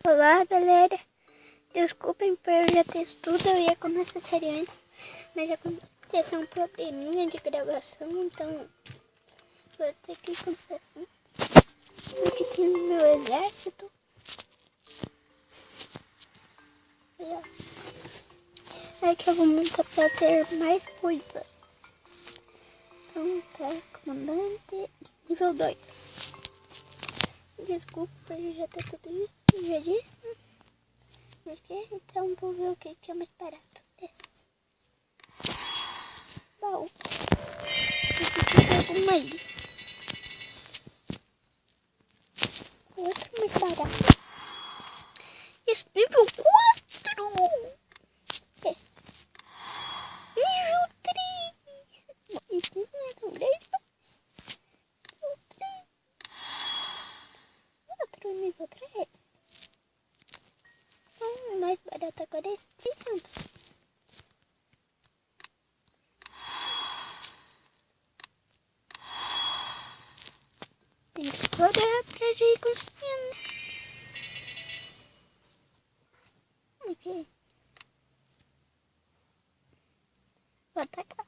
Olá, galera. Desculpem por eu já ter tudo. Eu ia começar a série antes, mas já aconteceu um probleminha de gravação, então vou ter que começar assim. Aqui tem o meu exército. Aqui eu vou montar pra ter mais coisas. Então tá, comandante, nível 2. Desculpa por eu já ter tudo isso, eu já disse. Então vou ver o que é mais barato. Esse. Baú. Esse alguma aí. O outro é mais barato. Esse nível 4. Esse. Nível 3. Esse não é tão grande. Nível 3. Outro nível 3. O mais barato agora é 600. Tem que explorar pra ir construindo. Ok. Vou atacar.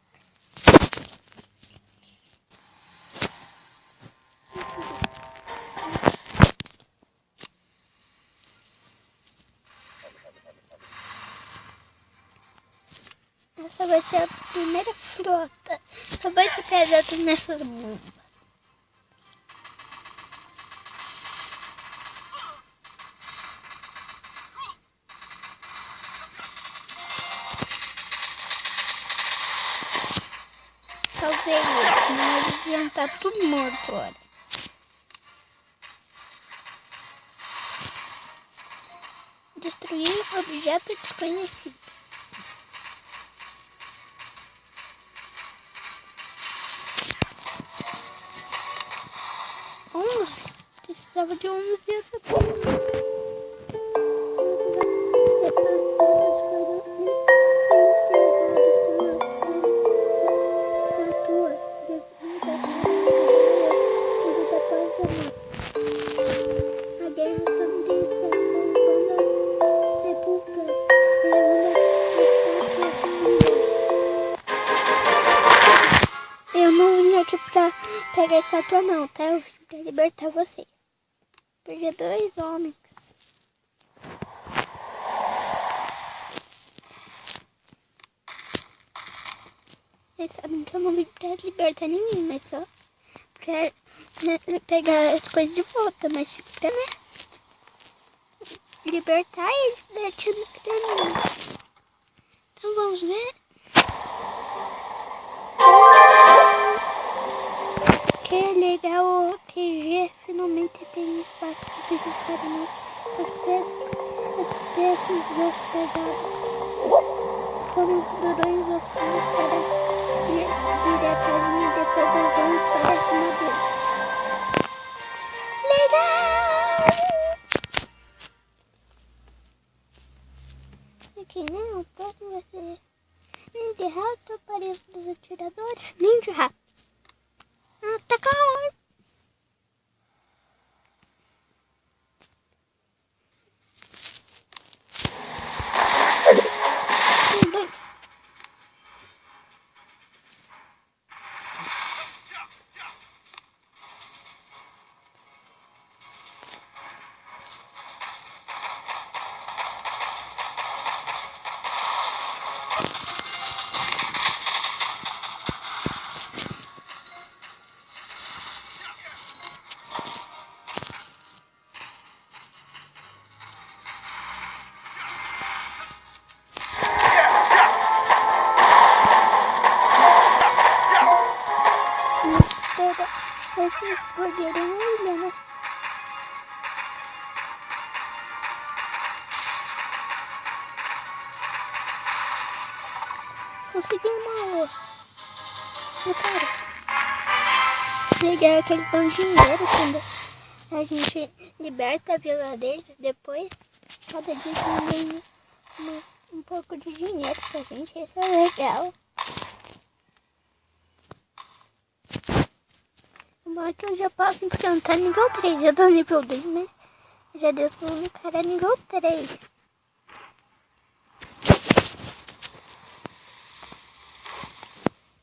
Essa vai ser a primeira frota. Só vai ficar dentro nessa bomba. Salvei eles, mas eles iam estar tudo morto agora. Destruir objeto desconhecido. Precisava de 11 dias. Eu não vim aqui pra pegar a estátua não, tá? Eu vim pra libertar vocês. Perdi 2 homens. Vocês sabem que eu não vim pra libertar ninguém, mas só pra pegar as coisas de volta, mas pra, né? Libertar eles batindo pra mim. Então vamos ver. Que legal, o QG finalmente tem espaço suficiente para nós. As peças dos pesados. Somos durões oficiais para ir atrás de mim, depois nós vamos para cima dele. Legal! Aqui não, o próximo vai ser Ninja Rato, aparelho dos atiradores. Ninja Rato. Atacar! Vocês poderiam olhar, né? Consegui uma ouro. Cara, legal que eles dão dinheiro quando a gente liberta a vila deles. Depois, cada dia tem um pouco de dinheiro pra gente. Isso é legal. O bom é que eu já posso enfrentar nível 3. Eu tô nível 2, mas Já deu no cara nível 3.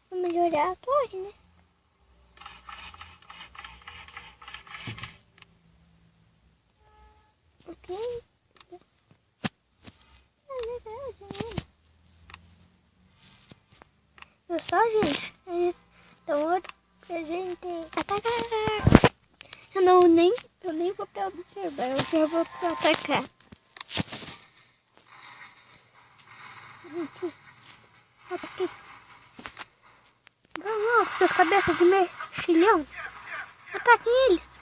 Vou melhorar a torre, né? Ok. Legal, já era. Viu só, gente? Então, hora pra gente atacar. Eu nem vou pra observar, eu já vou pra atacar. Aqui. Vamos, suas cabeças de mexilhão. Ataquem eles.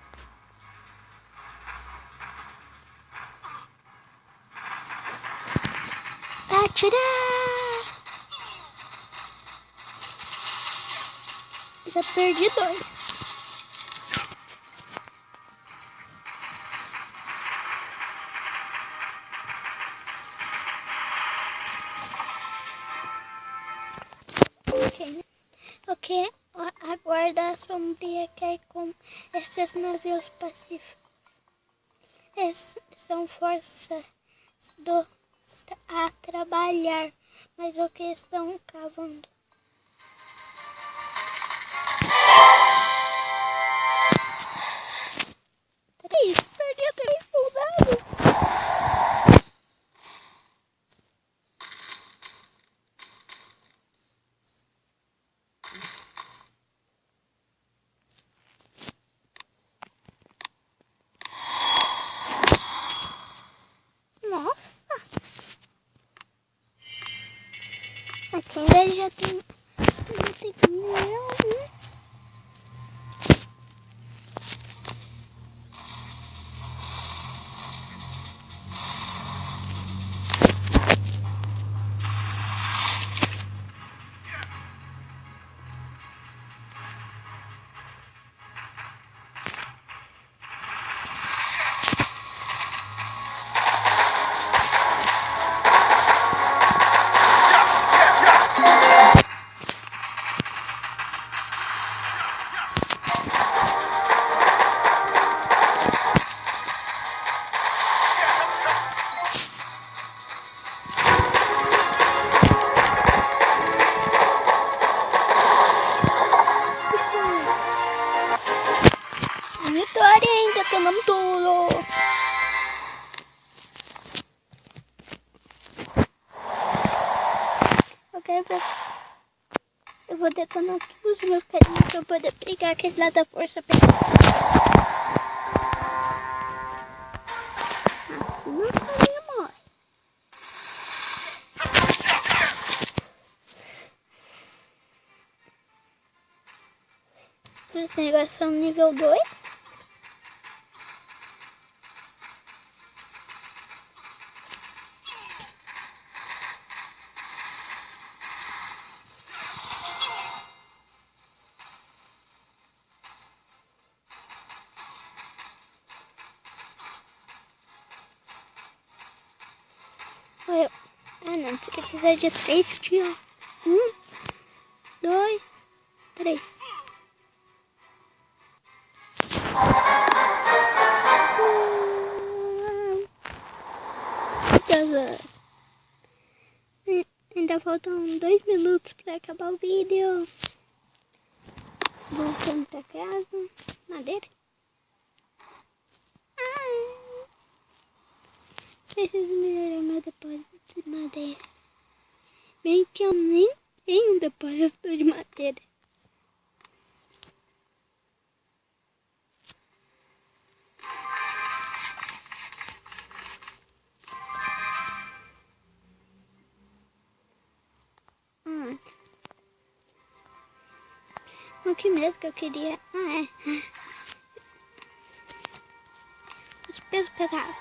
Atirar. Já perdi 2. Ok, a guarda sombria quer com esses navios pacíficos. São forças a trabalhar, mas o que estão cavando? Perdi 3 soldados. Nossa! Aqui ainda já tem milhão. Vitória, hein? Detonamos tudo. Eu vou detonar todos os meus carinhos pra eu poder pegar aquele lá da força. Meu carinho morre. Os negócios são nível 2. Não, precisa de 3 tiros. 1, 2, 3. Ainda faltam 2 minutos para acabar o vídeo. Voltando para casa. Madeira. Preciso melhorar meu depósito de madeira. Bem que eu nem tenho um depósito de madeira. O que mesmo que eu queria? Os pesos pesados.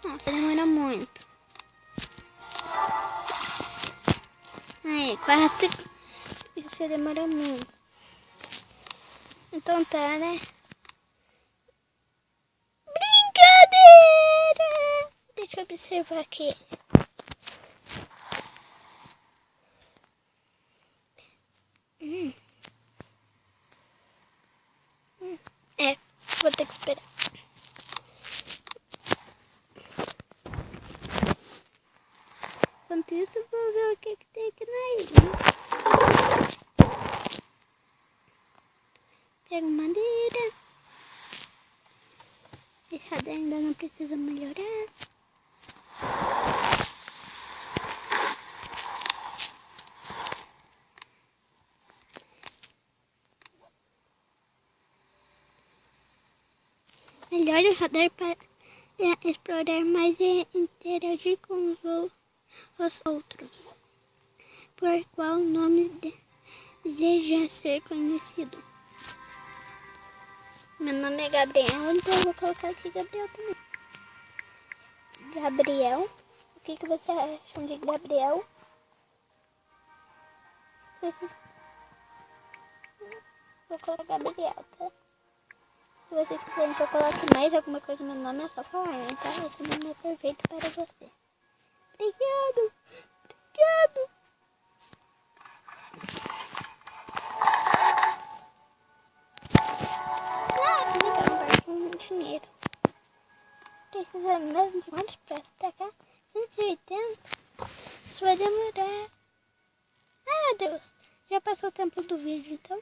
Nossa, demora muito. 4. Isso demora muito. Então tá, né? Brincadeira! Deixa eu observar aqui. esperar. Enquanto isso, vou ver o que tem aqui na ilha. Pego madeira. Esse radar ainda não precisa melhorar. Melhore o radar para explorar mais e interagir com os outros. Por qual nome deseja ser conhecido? Meu nome é Gabriel, então eu vou colocar aqui Gabriel também. Gabriel. O que você acha de Gabriel? Vou colocar Gabriel, tá? Se vocês quiserem que eu coloque mais alguma coisa no meu nome, é só falar, tá? Esse nome é perfeito para você. Obrigado! Obrigado! Ah, que legal, agora com dinheiro. Precisa mesmo de quantos pra destacar? 180? Isso vai demorar. Ai, meu Deus. Já passou o tempo do vídeo, então.